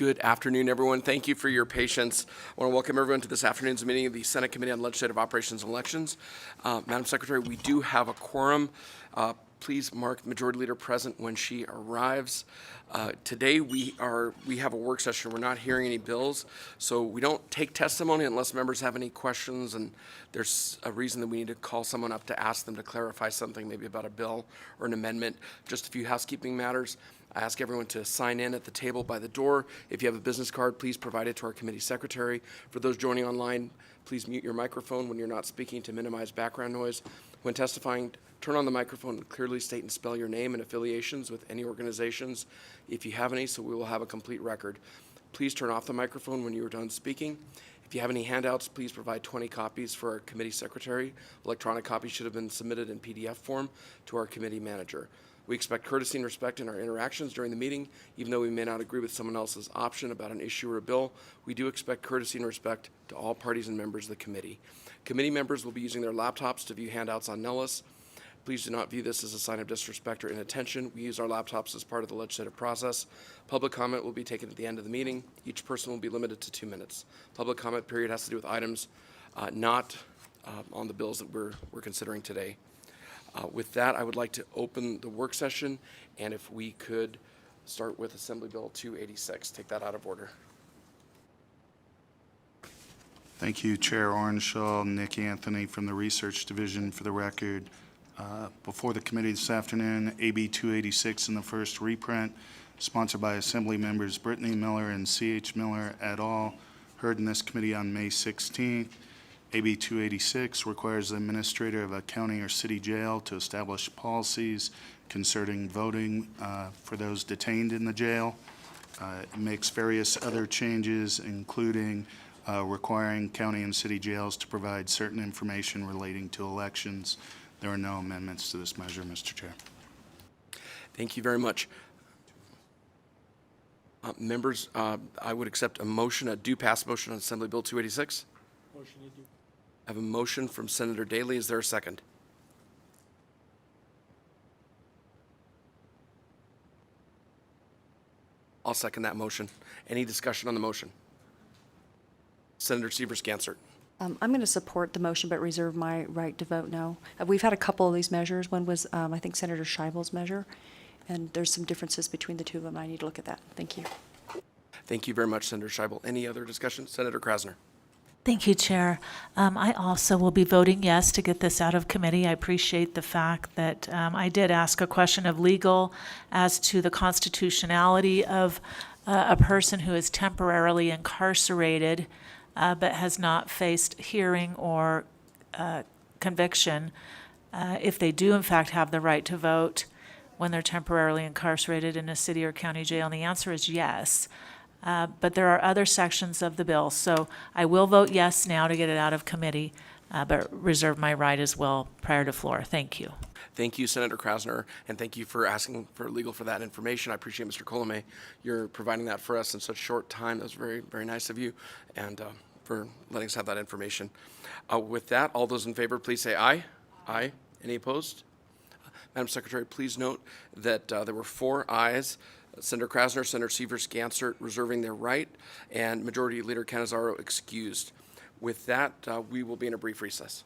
Good afternoon, everyone. Thank you for your patience. I want to welcome everyone to this afternoon's meeting of the Senate Committee on Legislative Operations and Elections. Madam Secretary, we do have a quorum. Please mark Majority Leader present when she arrives. Today we have a work session. We're not hearing any bills, so we don't take testimony unless members have any questions and there's a reason that we need to call someone up to ask them to clarify something, maybe about a bill or an amendment. Just a few housekeeping matters. I ask everyone to sign in at the table by the door. If you have a business card, please provide it to our committee secretary. For those joining online, please mute your microphone when you're not speaking to minimize background noise. When testifying, turn on the microphone and clearly state and spell your name and affiliations with any organizations, if you have any, so we will have a complete record. Please turn off the microphone when you are done speaking. If you have any handouts, please provide 20 copies for our committee secretary. Electronic copies should have been submitted in PDF form to our committee manager. We expect courtesy and respect in our interactions during the meeting. Even though we may not agree with someone else's option about an issue or a bill, we do expect courtesy and respect to all parties and members of the committee. Committee members will be using their laptops to view handouts on Nellis. Please do not view this as a sign of disrespect or inattention. We use our laptops as part of the legislative process. Public comment will be taken at the end of the meeting. Each person will be limited to 2 minutes. Public comment period has to do with items not on the bills that we're considering today. With that, I would like to open the work session, and if we could start with Assembly Bill 286, take that out of order. Thank you, Chair Orenshaw. Nick Anthony from the Research Division for the record. Before the committee this afternoon, AB 286 in the first reprint, sponsored by Assembly members Brittany Miller and C.H. Miller et al., heard in this committee on May 16th. AB 286 requires the administrator of a county or city jail to establish policies concerning voting for those detained in the jail. It makes various other changes, including requiring county and city jails to provide certain information relating to elections. There are no amendments to this measure, Mr. Chair. Thank you very much. Members, I would accept a motion, a do pass motion on Assembly Bill 286. Motion to do. I have a motion from Senator Daley. Is there a second? I'll second that motion. Any discussion on the motion? Senator Sievers-Gansert. I'm going to support the motion but reserve my right to vote no. We've had a couple of these measures. One was, I think, Senator Scheibel's measure, and there's some differences between the two of them. I need to look at that. Thank you. Thank you very much, Senator Scheibel. Any other discussion? Senator Krasner. Thank you, Chair. I also will be voting yes to get this out of committee. I appreciate the fact that I did ask a question of legal as to the constitutionality of a person who is temporarily incarcerated but has not faced hearing or conviction. If they do, in fact, have the right to vote when they're temporarily incarcerated in a city or county jail, and the answer is yes. But there are other sections of the bill. So I will vote yes now to get it out of committee, but reserve my right as well prior to floor. Thank you. Thank you, Senator Krasner, and thank you for asking for legal for that information. I appreciate, Mr. Colomé, you're providing that for us in such short time. That was very, very nice of you, and for letting us have that information. With that, all those in favor, please say aye. Aye. Any opposed? Madam Secretary, please note that there were 4 ayes. Senator Krasner, Senator Sievers-Gansert reserving their right, and Majority Leader Canizaro excused. With that, we will be in a brief recess.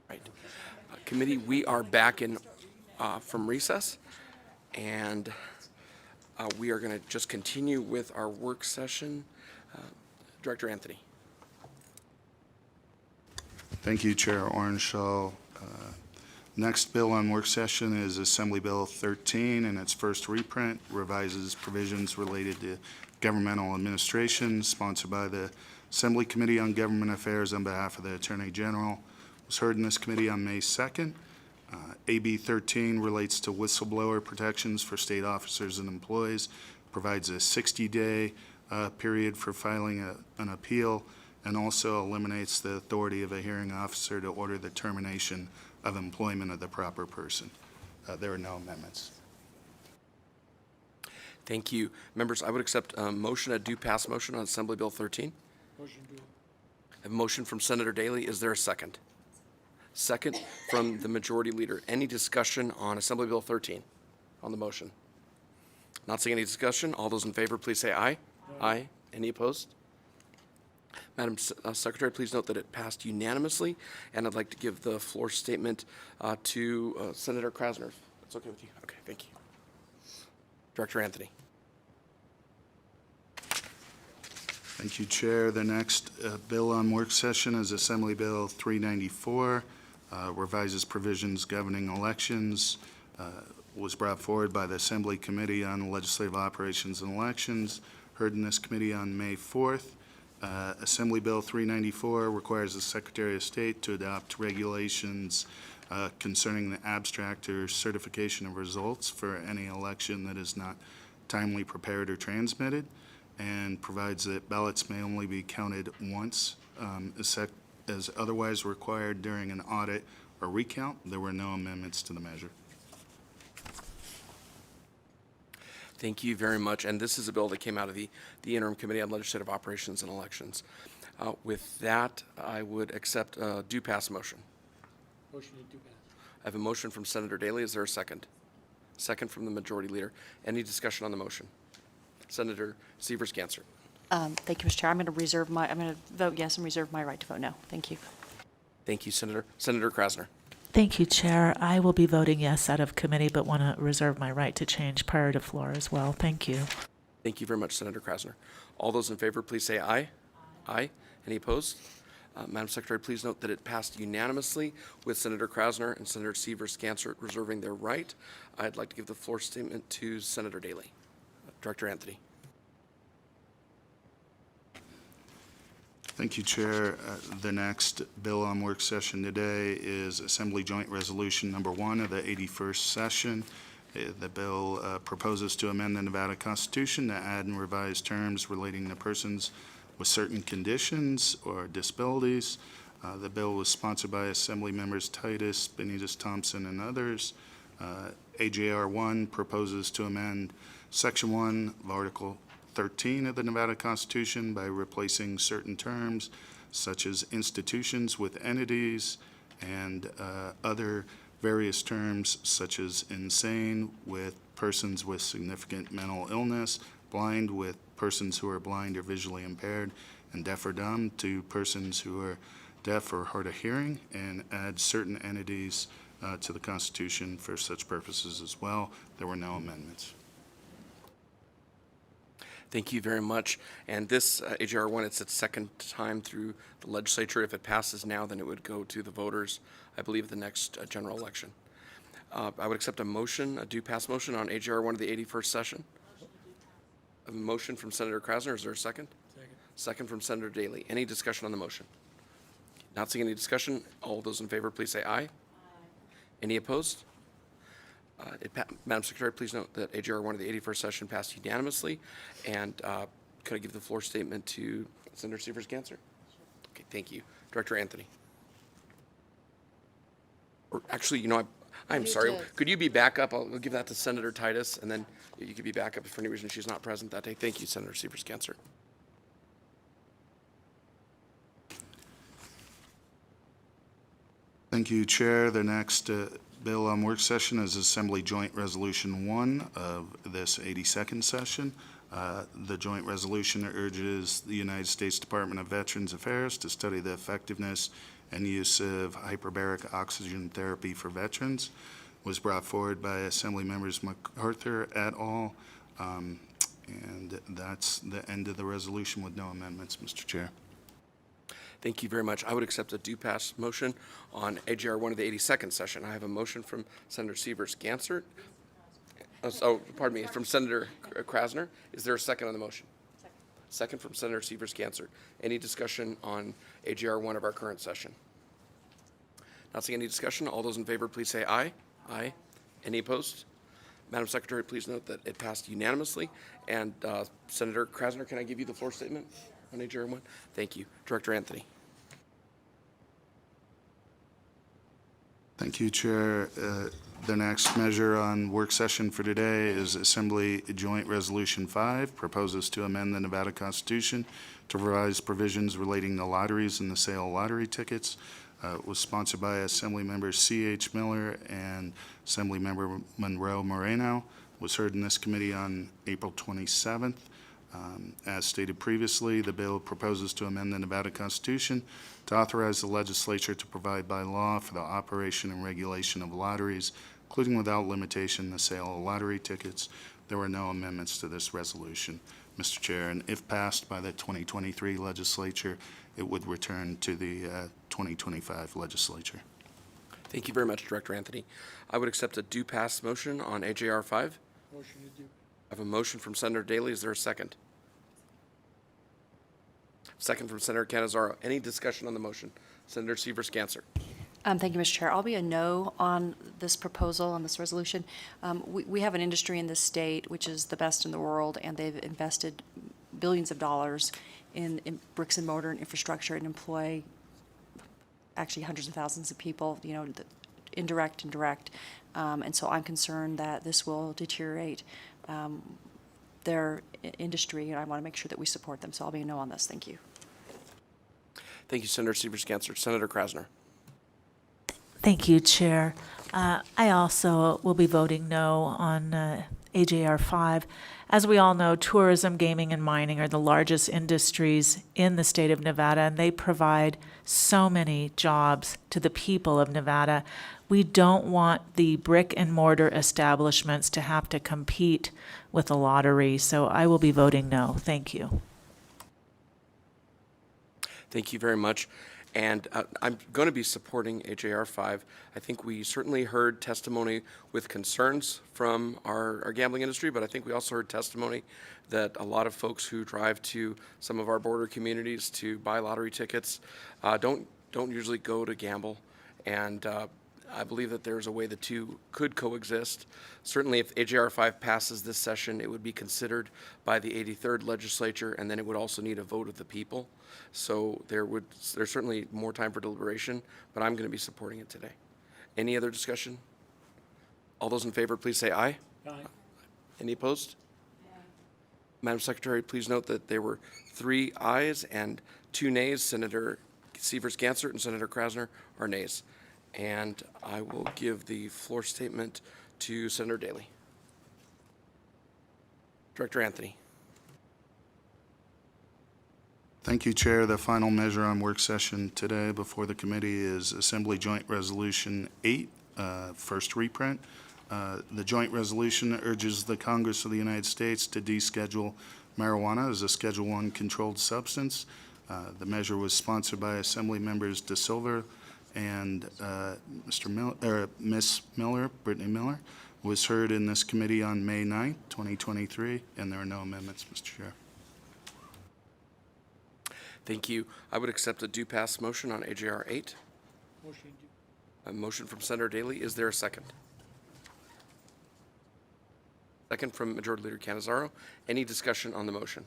Right. Committee, we are back in from recess, and we are going to just continue with our work session. Director Anthony. Thank you, Chair Orenshaw. Next bill on work session is Assembly Bill 13, and its first reprint revises provisions related to governmental administration, sponsored by the Assembly Committee on Government Affairs on behalf of the Attorney General. It was heard in this committee on May 2nd. AB 13 relates to whistleblower protections for state officers and employees, provides a 60-day period for filing an appeal, and also eliminates the authority of a hearing officer to order the termination of employment of the proper person. There are no amendments. Thank you. Members, I would accept a motion, a do pass motion on Assembly Bill 13. Motion to. A motion from Senator Daly. Is there a second? Second from the Majority Leader. Any discussion on Assembly Bill 13 on the motion? Not seeing any discussion. All those in favor, please say aye. Aye. Any opposed? Madam Secretary, please note that it passed unanimously, and I'd like to give the floor statement to Senator Krasner. That's okay with you? Okay, thank you. Director Anthony. Thank you, Chair. The next bill on work session is Assembly Bill 394, revises provisions governing elections, was brought forward by the Assembly Committee on Legislative Operations and Elections, heard in this committee on May 4th. Assembly Bill 394 requires the Secretary of State to adopt regulations concerning the abstract or certification of results for any election that is not timely prepared or transmitted, and provides that ballots may only be counted once as otherwise required during an audit or recount. There were no amendments to the measure. Thank you very much. And this is a bill that came out of the Interim Committee on Legislative Operations and Elections. With that, I would accept a do pass motion. Motion to do pass. I have a motion from Senator Daly. Is there a second? Second from the Majority Leader. Any discussion on the motion? Senator Severs-Ganser. Thank you, Mr. Chair. I'm going to vote yes and reserve my right to vote no. Thank you. Thank you, Senator. Senator Krasner. Thank you, Chair. I will be voting yes out of committee, but want to reserve my right to change prior to floor as well. Thank you. Thank you very much, Senator Krasner. All those in favor, please say aye. Aye. Any opposed? Madam Secretary, please note that it passed unanimously with Senator Krasner and Senator Severs-Ganser reserving their right. I'd like to give the floor statement to Senator Daly. Director Anthony. Thank you, Chair. The next bill on work session today is Assembly Joint Resolution Number 1 of the 81st session. The bill proposes to amend the Nevada Constitution to add and revise terms relating to persons with certain conditions or disabilities. The bill was sponsored by Assembly members Titus, Benitez Thompson, and others. AJR 1 proposes to amend Section 1 of Article 13 of the Nevada Constitution by replacing certain terms such as institutions with entities and other various terms such as insane with persons with significant mental illness, blind with persons who are blind or visually impaired, and deaf or dumb to persons who are deaf or hard of hearing, and add certain entities to the Constitution for such purposes as well. There were no amendments. Thank you very much. And this AJR 1, it's its second time through the legislature. If it passes now, then it would go to the voters, I believe, at the next general election. I would accept a motion, a do pass motion on AJR 1 of the 81st session. A motion from Senator Krasner. Is there a second? Second. Second from Senator Daly. Any discussion on the motion? Not seeing any discussion. All those in favor, please say aye. Aye. Any opposed? Madam Secretary, please note that AJR 1 of the 81st session passed unanimously. And could I give the floor statement to Senator Severs-Ganser? Okay, thank you. Director Anthony. Or actually, you know, I'm sorry. Could you be back up? I'll give that to Senator Titus, and then you could be back up if for any reason she's not present that day. Thank you, Senator Severs-Ganser. Thank you, Chair. The next bill on work session is Assembly Joint Resolution 1 of this 82nd session. The joint resolution urges the United States Department of Veterans Affairs to study the effectiveness and use of hyperbaric oxygen therapy for veterans was brought forward by Assembly Members MacArthur et al. And that's the end of the resolution with no amendments, Mr. Chair. Thank you very much. I would accept a do-pass motion on AGR 1 of the 82nd session. I have a motion from Senator Severs-Gansert. Pardon me, from Senator Krasner. Is there a second on the motion? Second from Senator Severs-Gansert. Any discussion on AGR 1 of our current session? Not seeing any discussion. All those in favor, please say aye. Aye. Any opposed? Madam Secretary, please note that it passed unanimously. And Senator Krasner, can I give you the floor statement on AGR 1? Thank you. Director Anthony. Thank you, Chair. The next measure on work session for today is Assembly Joint Resolution 5, proposes to amend the Nevada Constitution to revise provisions relating to lotteries and the sale of lottery tickets. It was sponsored by Assembly Member C.H. Miller and Assembly Member Monroe Moreno. Was heard in this committee on April 27th. As stated previously, the bill proposes to amend the Nevada Constitution to authorize the legislature to provide by law for the operation and regulation of lotteries, including without limitation the sale of lottery tickets. There were no amendments to this resolution, Mr. Chair, and if passed by the 2023 legislature, it would return to the 2025 legislature. Thank you very much, Director Anthony. I would accept a do-pass motion on AJR 5. Motion to do. I have a motion from Senator Daly. Is there a second? Second from Senator Cannizzaro. Any discussion on the motion? Senator Severs-Gansert. Thank you, Mr. Chair. I'll be a no on this proposal, on this resolution. We have an industry in this state which is the best in the world, and they've invested billions of dollars in bricks and mortar and infrastructure and employ actually hundreds of thousands of people, you know, indirect and direct. And so I'm concerned that this will deteriorate their industry, and I want to make sure that we support them. So I'll be a no on this. Thank you. Thank you, Senator Severs-Gansert. Senator Krasner. Thank you, Chair. I also will be voting no on AJR 5. As we all know, tourism, gaming, and mining are the largest industries in the state of Nevada, and they provide so many jobs to the people of Nevada. We don't want the brick and mortar establishments to have to compete with the lottery, so I will be voting no. Thank you. Thank you very much. And I'm going to be supporting AJR 5. I think we certainly heard testimony with concerns from our gambling industry, but I think we also heard testimony that a lot of folks who drive to some of our border communities to buy lottery tickets don't usually go to gamble. And I believe that there's a way the two could coexist. Certainly, if AJR 5 passes this session, it would be considered by the 83rd legislature, and then it would also need a vote of the people. So there's certainly more time for deliberation, but I'm going to be supporting it today. Any other discussion? All those in favor, please say aye. Aye. Any opposed? Madam Secretary, please note that there were 3 ayes and 2 nays. Senator Severs-Gansert and Senator Krasner are nays. And I will give the floor statement to Senator Daly. Director Anthony. Thank you, Chair. The final measure on work session today before the committee is Assembly Joint Resolution 8, first reprint. The joint resolution urges the Congress of the United States to deschedule marijuana as a Schedule I controlled substance. The measure was sponsored by Assembly Members De Silva and Ms. Miller, Brittany Miller, was heard in this committee on May 9th, 2023, and there are no amendments, Mr. Chair. Thank you. I would accept a do-pass motion on AJR 8. Motion to do. A motion from Senator Daly. Is there a second? Second from Majority Leader Cannizzaro. Any discussion on the motion?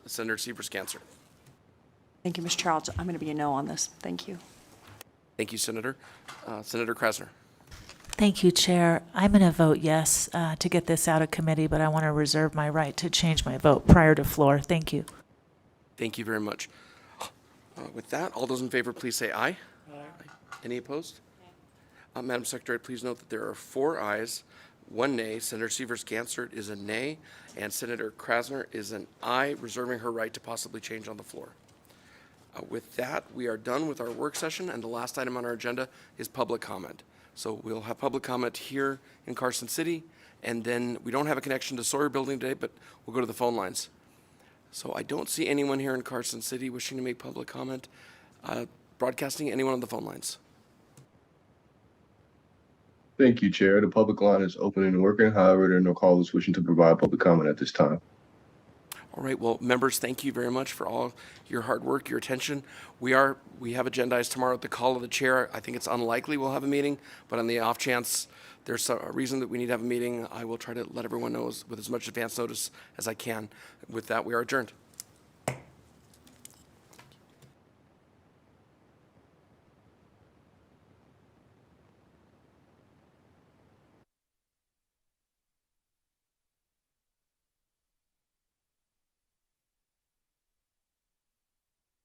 Senator Severs-Gansert. Thank you, Mr. Chair. I'm going to be a no on this. Thank you. Thank you, Senator. Senator Krasner. Thank you, Chair. I'm going to vote yes to get this out of committee, but I want to reserve my right to change my vote prior to floor. Thank you. Thank you very much. With that, all those in favor, please say aye. Aye. Any opposed? Madam Secretary, please note that there are 4 ayes, 1 nay. Senator Severs-Gansert is a nay, and Senator Krasner is an aye, reserving her right to possibly change on the floor. With that, we are done with our work session, and the last item on our agenda is public comment. So we'll have public comment here in Carson City, and then we don't have a connection to Sawyer Building today, but we'll go to the phone lines. So I don't see anyone here in Carson City wishing to make public comment. Broadcasting, anyone on the phone lines? Thank you, Chair. The public line is open and working. However, there are no callers wishing to provide public comment at this time. All right, well, members, thank you very much for all your hard work, your attention. We have agendized tomorrow at the call of the chair. I think it's unlikely we'll have a meeting, but on the off chance there's a reason that we need to have a meeting, I will try to let everyone know with as much advance notice as I can. With that, we are adjourned.